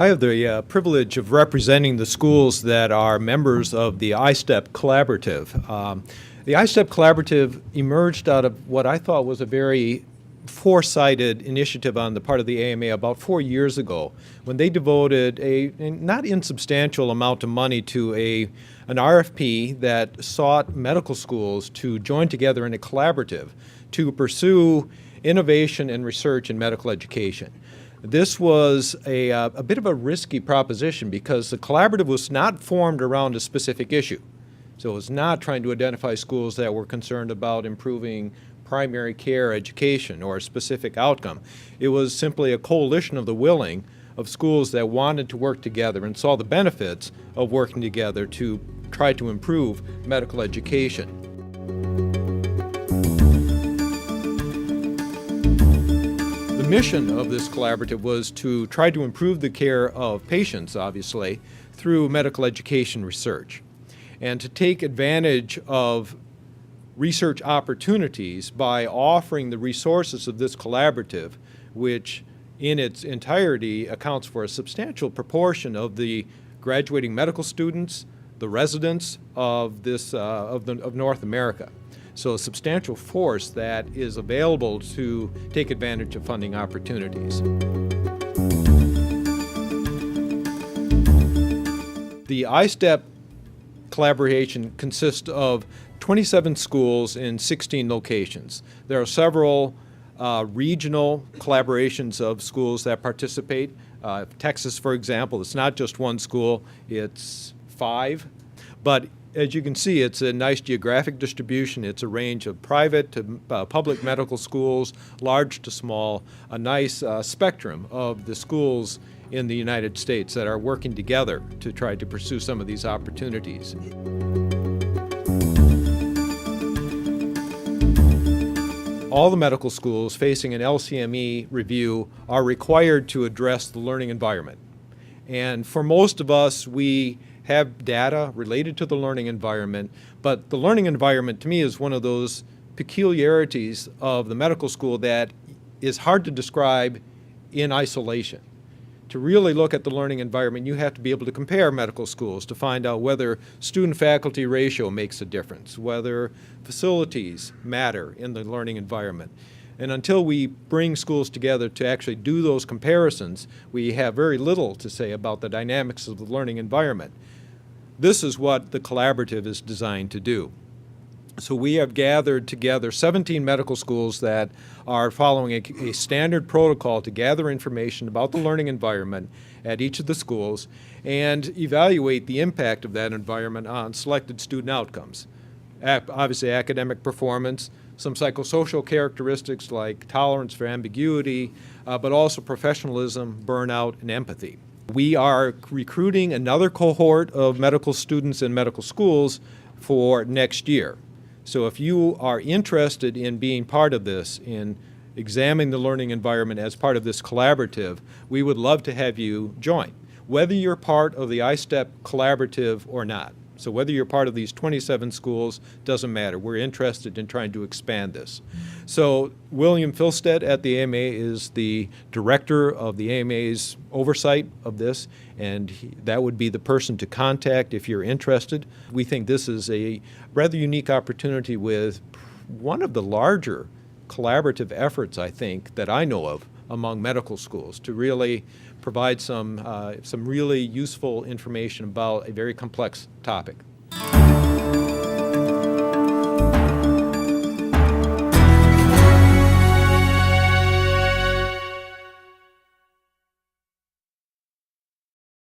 I have the privilege of representing the schools that are members of the iStep Collaborative. The iStep Collaborative emerged out of what I thought was a very foresighted initiative on the part of the AMA about 4 years ago, when they devoted a not insubstantial amount of money to an RFP that sought medical schools to join together in a collaborative to pursue innovation and research in medical education. This was a bit of a risky proposition because the collaborative was not formed around a specific issue. So it was not trying to identify schools that were concerned about improving primary care education or a specific outcome. It was simply a coalition of the willing of schools that wanted to work together and saw the benefits of working together to try to improve medical education. The mission of this collaborative was to try to improve the care of patients, obviously, through medical education research, and to take advantage of research opportunities by offering the resources of this collaborative, which in its entirety accounts for a substantial proportion of the graduating medical students, the residents of North America. So a substantial force that is available to take advantage of funding opportunities. The iStep collaboration consists of 27 schools in 16 locations. There are several regional collaborations of schools that participate. Texas, for example, it's not just one school, it's 5. But as you can see, it's a nice geographic distribution. It's a range of private to public medical schools, large to small, a nice spectrum of the schools in the United States that are working together to try to pursue some of these opportunities. All the medical schools facing an LCME review are required to address the learning environment. And for most of us, we have data related to the learning environment, but the learning environment to me is one of those peculiarities of the medical school that is hard to describe in isolation. To really look at the learning environment, you have to be able to compare medical schools to find out whether student-faculty ratio makes a difference, whether facilities matter in the learning environment. And until we bring schools together to actually do those comparisons, we have very little to say about the dynamics of the learning environment. This is what the collaborative is designed to do. So we have gathered together 17 medical schools that are following a standard protocol to gather information about the learning environment at each of the schools and evaluate the impact of that environment on selected student outcomes. Obviously, academic performance, some psychosocial characteristics like tolerance for ambiguity, but also professionalism, burnout, and empathy. We are recruiting another cohort of medical students in medical schools for next year. So if you are interested in being part of this, in examining the learning environment as part of this collaborative, we would love to have you join, whether you're part of the iStep collaborative or not. So whether you're part of these 27 schools, doesn't matter. We're interested in trying to expand this. So William Filstead at the AMA is the director of the AMA's oversight of this, and that would be the person to contact if you're interested. We think this is a rather unique opportunity with one of the larger collaborative efforts, I think, that I know of among medical schools to really provide some really useful information about a very complex topic.